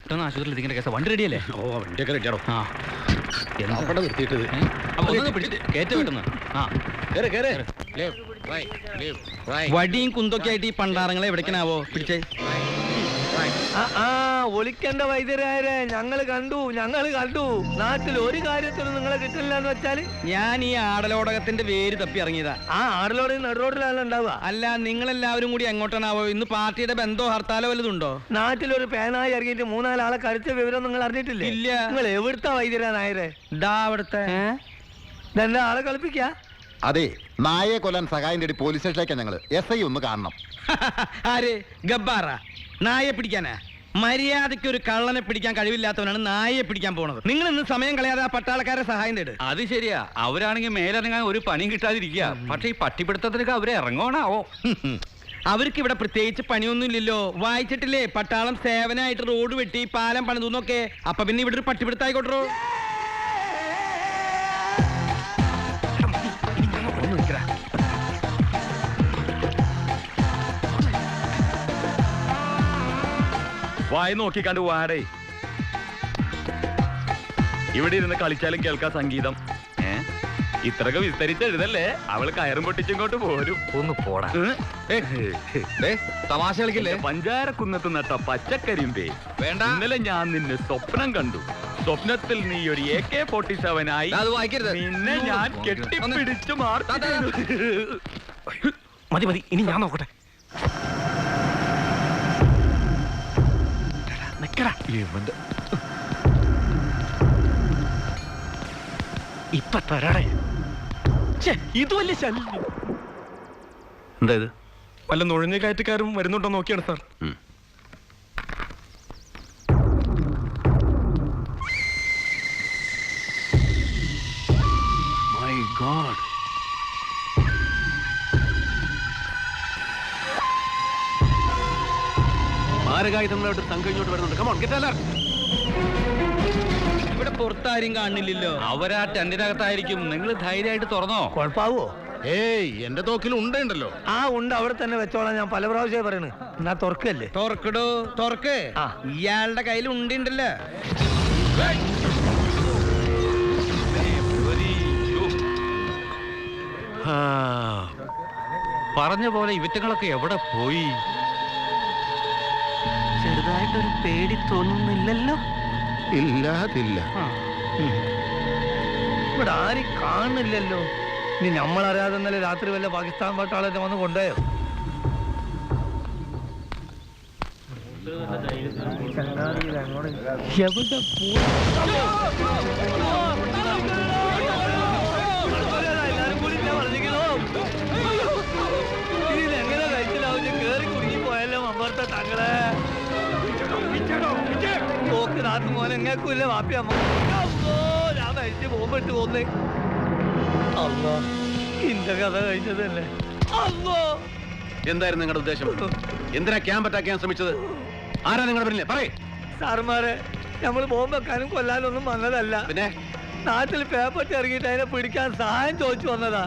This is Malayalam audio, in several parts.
പെട്ടെന്ന് ആശുപത്രിയിൽ എത്തിക്കേണ്ട കേസ്. വണ്ടി റെഡിയല്ലേ? ഓ വണ്ടിയൊക്കെ റെഡിയാണോ? ആ അവിടെ നിർത്തിയിട്ടത്. അപ്പൊ ഒന്ന് പിടിച്ച് കേറ്റ പെട്ടെന്ന്. ആ വടിയും കുന്തൊക്കെ ആയിട്ട് ഈ പണ്ടാറങ്ങളെ എവിടേക്കാവോ പിടിച്ചേ. ഒളിക്കേണ്ട വൈദ്യരായരെ ഞങ്ങൾ കണ്ടു. നാട്ടിൽ ഒരു കാര്യത്തിനും നിങ്ങളെ കിട്ടില്ല എന്ന് വെച്ചാല് ഞാൻ ഈ ആടലോടകത്തിന്റെ വേര് തപ്പി ഇറങ്ങിയതാ. ആ ആടലോടെ നടുറോഡിലാണ് ഉണ്ടാവുക. അല്ല നിങ്ങളെല്ലാവരും കൂടി എങ്ങോട്ടാണാവോ? ഇന്ന് പാർട്ടിയുടെ ബന്ധോ ഹർത്താലോ വല്ലതുണ്ടോ? നാട്ടിലൊരു പേനായി ഇറങ്ങിയിട്ട് 3-4 ആളെ കടിച്ച വിവരം നിങ്ങൾ അറിഞ്ഞിട്ടില്ലേ? ഇല്ല. നിങ്ങൾ എവിടുത്തെ വൈദ്യരാ നായരെ? ദാ അവിടുത്തെ. ഇതെന്താ ആളെ കളിപ്പിക്ക? അതെ, നായെ കൊല്ലാൻ സഹായം തേടി പോലീസ് സ്റ്റേഷനിലേക്കാണ് ഞങ്ങള്. SI ഒന്ന് കാണണം. ആര്? ഗബ്ബാറ? നായെ പിടിക്കാനാ? മര്യാദയ്ക്ക് ഒരു കള്ളനെ പിടിക്കാൻ കഴിവില്ലാത്തവനാണ് നായെ പിടിക്കാൻ പോണത്. നിങ്ങൾ ഇന്ന് സമയം കളയാതെ ആ പട്ടാളക്കാരെ സഹായം തേട്. അത് ശരിയാ, അവരാണെങ്കിൽ മേലിറങ്ങാൻ ഒരു പണിയും കിട്ടാതിരിക്കുക. പക്ഷെ ഈ പട്ടിപ്പിടുത്തത്തിനൊക്കെ അവരെ ഇറങ്ങണാവോ? അവർക്ക് ഇവിടെ പ്രത്യേകിച്ച് പണിയൊന്നുമില്ലല്ലോ. വായിച്ചിട്ടില്ലേ പട്ടാളം സേവനമായിട്ട് റോഡ് വെട്ടി പാലം പണിതൊക്കെ. അപ്പൊ പിന്നെ ഇവിടെ ഒരു പട്ടിപ്പിടുത്തായിക്കോട്ടോ. വായി നോക്കിക്കണ്ട് വാടേ. ഇവിടെ ഇരുന്ന് കളിച്ചാലും കേൾക്കാൻ സംഗീതം. ഇത്രയൊക്കെ വിസ്തരിച്ച് എഴുതല്ലേ. അവള് കയറും പൊട്ടിച്ചിങ്ങോട്ട് പോരും. ഒന്ന് പോടാ. തമാശ കളിക്കില്ലേ? പഞ്ചാരക്കുന്നത്ത് നട്ട പച്ചക്കരിമ്പേ വേണ്ട. ഇന്നലെ ഞാൻ നിന്നെ സ്വപ്നം കണ്ടു. സ്വപ്നത്തിൽ നീ ഒരു AK-47 ആയി. നിന്നെ ഞാൻ കെട്ടിപ്പിടിച്ചു മാർത്തി. മതി ഇനി ഞാൻ നോക്കട്ടെ. ഇപ്പൊ തരാടേ. ഇത് വലിയ ശല്യം. എന്താ ഇത്? വല്ല നുഴഞ്ഞ കയറ്റക്കാരും വരുന്നുണ്ടോ നോക്കിയാണ് സാർ. My God. മാരകായുധങ്ങളോട്ട് സംഘം ഇങ്ങോട്ട് വരുന്നുണ്ട്. Come on get alert. ഇവിടെ പുറത്താരും കാണില്ലല്ലോ. അവരാ ടെന്റിനകത്തായിരിക്കും. നിങ്ങൾ ധൈര്യമായിട്ട് തുറന്നോ. കുഴപ്പാവോ? ഏയ്, എന്റെ തോക്കിൽ ഉണ്ടല്ലോ. ആ ഉണ്ട് അവിടെ തന്നെ വെച്ചോളാം. ഞാൻ പല പ്രാവശ്യം പറയണ്. എന്നാ തുറക്കല്ലേ? തുറക്കടോ തുറക്ക്. ഇയാളുടെ കയ്യിൽ ഉണ്ടല്ലോ. പറഞ്ഞ പോലെ ഇവറ്റങ്ങളൊക്കെ എവിടെ പോയി? ചെറുതായിട്ടൊരു പേടി തോന്നുന്നില്ലല്ലോ. ഇല്ലാതില്ല. ഇവിടെ ആരും കാണുന്നില്ലല്ലോ. ഇനി നമ്മളറിയാതെ ഇന്നലെ രാത്രി വല്ല പാകിസ്ഥാൻ പട്ടാളത്തെ വന്ന് കൊണ്ടുപോയോ? എവിടെ ഇതിലെങ്ങനെ കഴിച്ചിലാവും? കേറി കുടുങ്ങി പോയല്ലോ അമ്പർത്തെ തങ്ങളെ. നോക്ക് നാട്ടു മോനെ എങ്ങേക്കൂല്ലേ വാപ്പി അമ്മ. ഞാൻ കഴിച്ച് പോകുമ്പോട്ട് പോന്നേ. അല്ലോ ഇന്റെ കഥ കഴിഞ്ഞതല്ലേ. അല്ലോ എന്തായിരുന്നു നിങ്ങളുടെ ഉദ്ദേശം? എന്തിനാ ക്യാമ്പ് അറ്റാക്ക് ചെയ്യാൻ ശ്രമിച്ചത്? ആരാ നിങ്ങളുടെ പിന്നിലെ? പറയേ. സാറുമാരെ, നമ്മൾ ബോംബ് വെക്കാനും കൊല്ലാനൊന്നും വന്നതല്ല. പിന്നെ നാട്ടിൽ പേപ്പറ്റ് ഇറങ്ങിയിട്ട് അതിനെ പിടിക്കാൻ സഹായം ചോദിച്ചു വന്നതാ.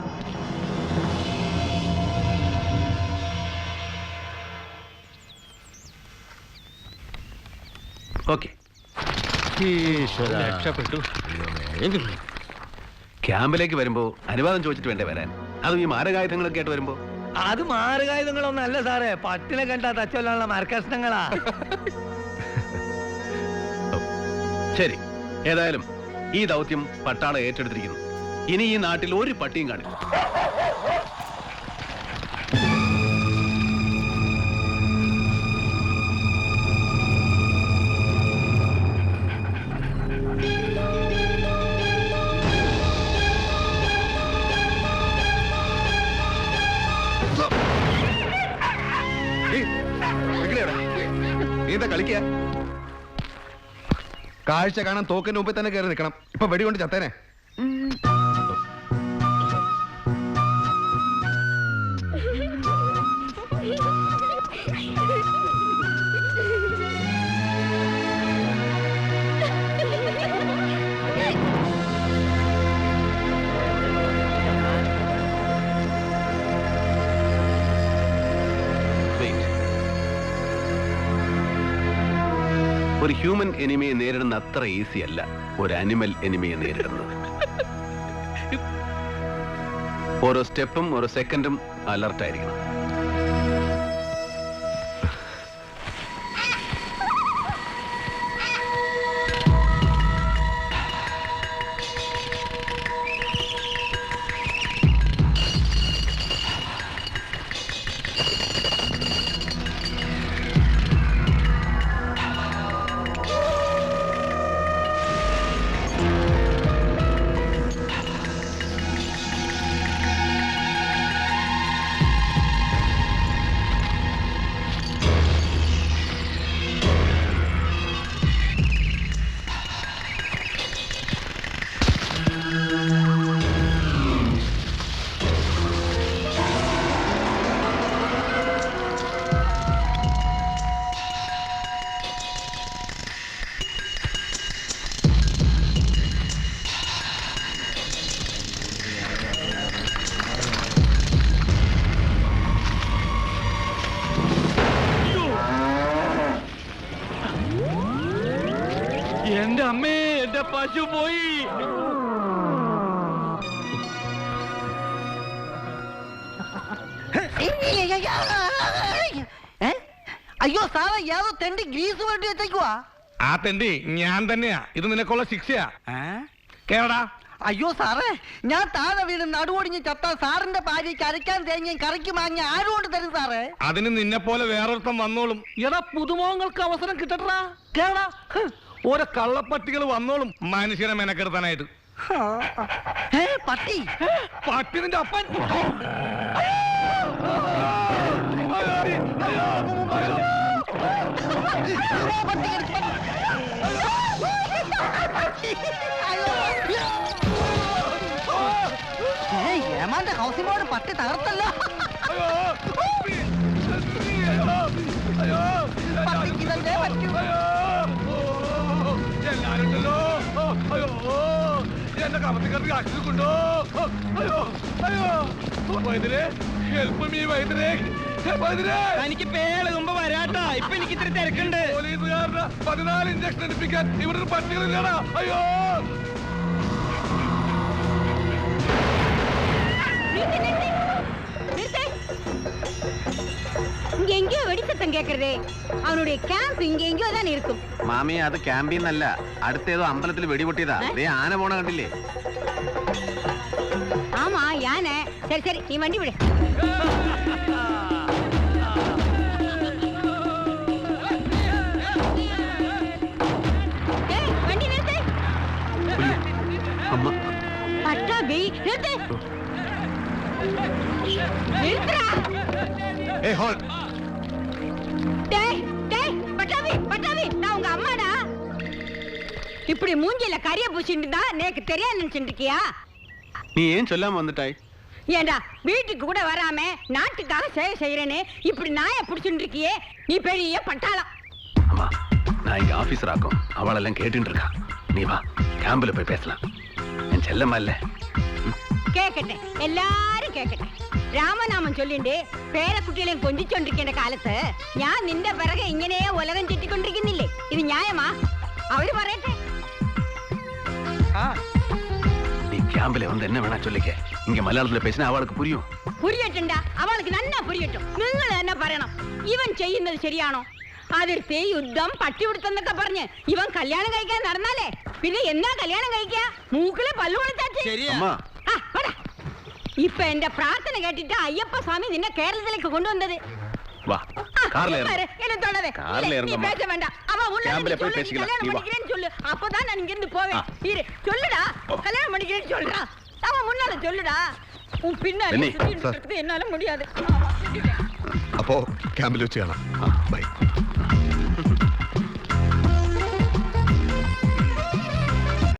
ഓക്കെ, രക്ഷപ്പെട്ടു. ക്യാമ്പിലേക്ക് വരുമ്പോ അനുവാദം ചോദിച്ചിട്ട് വേണ്ടേ വരാൻ? അതും ഈ മാരകായുധങ്ങളൊക്കെ ആയിട്ട് വരുമ്പോ. അത് മാറുകായുധങ്ങളൊന്നും അല്ല സാറേ. പട്ടിനെ കണ്ടാ തച്ചൊല്ലാനുള്ള മരക്കഷ്ണങ്ങളാ. ശരി, ഏതായാലും ഈ ദൗത്യം പട്ടാളം ഏറ്റെടുത്തിരിക്കുന്നു. ഇനി ഈ നാട്ടിൽ ഒരു പട്ടിയും കാണില്ല. നീ എന്താ കളിക്ക? കാഴ്ച കാണാൻ തോക്കിന്റെ മുമ്പിൽ തന്നെ കയറി നിൽക്കണം. ഇപ്പൊ വെടികൊണ്ട് ചത്തേനെ. ഒരു ഒരു ഹ്യൂമൻ എനിമിയെ നേരിടുന്ന അത്ര ഈസി അല്ല ഒരു അനിമൽ എനിമിയെ നേരിടുന്നത്. ഓരോ സ്റ്റെപ്പും ഓരോ സെക്കൻഡും അലർട്ടായിരിക്കണം. എന്റെ അമ്മേ, എന്റെ പശു പോയി. അയ്യോ സാറേ ഏതോ തെണ്ടി ഗ്രീസ് വേണ്ടി വെച്ചേക്കുവാ. ആ തെണ്ടി ഞാൻ തന്നെയാ. ഇത് നിനക്കുള്ള ശിക്ഷയാ. കേരടാ. അയ്യോ സാറേ, ഞാൻ താഴെ വീണ് നടുവൊടിഞ്ഞ് ചത്ത സാറിന്റെ ഭാര്യയ്ക്ക് അരയ്ക്കാൻ തേങ്ങയും കറിക്ക് മാങ്ങ ആരോട് തരും സാറേ? അതിന് നിന്നെ പോലെ വേറൊരുത്തം വന്നോളും. എടാ പുതുമുഖങ്ങൾക്ക് അവസരം കിട്ടട്ടാ. കേടാ ഓരോ കള്ളപ്പട്ടികൾ വന്നോളും മനുഷ്യനെ മെനക്കെടുത്താനായിട്ട്. പട്ടി പട്ടി നിന്റെ അപ്പൻ. ഏമാന്റെ ഹൗസിംഗ് ബോർഡ് പട്ടി തകർത്തല്ലോ. പട്ടിക്ക് ഇതല്ലേ പറ്റൂ. എല്ലാരുണ്ടല്ലോ. അയ്യോ എന്റെ കമത്തിക്കാർക്ക് കാശിക്കൊണ്ടോ. അയ്യോ അയ്യോ വൈദ്യരെ ഹെൽപ്പ് മീ വൈദ്യരെ. എനിക്ക് പേളുമ്പോ വരാട്ടാ. ഇപ്പൊ എനിക്ക് ഇത്തിരി തിരക്കുണ്ട്. പോലീസുകാരുടെ 14 ഇഞ്ചക്ഷൻ എടുപ്പിക്കാൻ ഇവിടെ ഒരു പട്ടികളില്ലടാ. അയ്യോ இங்க எங்கேயோ வெடிசத்தம் கேக்குறதே. அவனுடைய கேம்ப் இங்க எங்கேயோ தான் இருக்கும். മാമി, അത് ക്യാമ്പീന്നല്ല, അടുത്തേതോ അമ്പലത്തിൽ വെടിപൊട്ടിയതാ. ദേ ആന പോണ കണ്ടില്ലേ? ஆமா யானை. சரி சரி நீ வண்டி விடு. ஏய் வண்டி நிறுத்து. അമ്മ, பட்டாபி நிறுத்து. நிறுத்துடா. ഏയ് ഹോൾ. டேய் டேய் பட்டாபி பட்டாபி நான் உங்க அம்மாடா. இப்படி மூஞ்சில கரிய பூசிட்டு தான் எனக்கு தெரியாது நினைச்சிட்டு இருக்கியா? നീ ഏൻ ചൊല്ലാൻ വന്നിട്ടായി? ஏண்டா வீட்டுக்கு கூட வராம நாட்டுக்காக சேவை செய்யறேன்னு இப்படி நாயை பிடிச்சுட்டு இருக்கியே, நீ பெரிய பட்டாளம். அம்மா, நான் இங்க ஆபீசர் ஆக்கும், அவளெல்லாம் கேட்டுட்டு இருக்கா. நீ வா, கேம்பில் போய் பேசலாம். என் செல்லம்மா இல்ல. കേക്കട്ടെ, എല്ലാരും കേക്കട്ടെ. രാമനാമം ചൊല്ലിണ്ട് പേരക്കുട്ടികളെയും കൊഞ്ചിച്ചോണ്ടിരിക്കേണ്ട കാലത്ത് ഞാൻ നിന്റെ പിറകെ ഇങ്ങനെ ഉലകം ചുറ്റിക്കൊണ്ടിരിക്കുന്നില്ലേ? ഇത് ന്യായമാ? അവര് പറയട്ടെ. நீ கேம்பில் வந்து என்ன வேணா சொல்லிக்க. இங்க மலையாளத்துல பேசினா அவளுக்கு புரியும். പുരിയട്ടുണ്ടാ, അവൾക്ക് നന്നാ പുരിയട്ടും. നിങ്ങൾ തന്നെ പറയണം, ഇവൻ ചെയ്യുന്നത് ശരിയാണോ? അതിർത്തി യുദ്ധം പട്ടിപിടുത്തെന്നൊക്കെ പറഞ്ഞ് ഇവൻ കല്യാണം കഴിക്കാൻ നടന്നാലേ പിന്നെ എന്നാ കല്യാണം കഴിക്കാ? മൂക്കില് പല്ലു കൊടുത്താച്ച്. அம்மா, ഇപ്പൊ എന്റെ പ്രാർത്ഥന കേട്ടിട്ട് അയ്യപ്പ സ്വാമി നിന്നെ കേരളത്തിലേക്ക് കൊണ്ടുവന്നത്. வா, கார்ல ஏறு. என்ன தொடாதே. கார்ல நீ ஏறுங்கம்மா. பேச வேண்டாம். அவ உள்ள கேம்ப்ல போய் சொல்லு, பேசிக்கலாம். கல்யாணம் நீ வா. பண்ணிக்கிறேன்னு சொல்லு. அப்பதான் நான் இங்க இருந்து போவேன். இரு, சொல்லுடா. கல்யாணம் பண்ணிக்கிறேன்னு சொல்றா. அவன் முன்னால சொல்லுடா. உன் பின்னாடி பென்னி, சுத்திட்டு இருக்கிறது என்னால முடியாது. അപ്പോ ക്യാമ്പിൽ വെച്ച് കാണാം. ബൈ.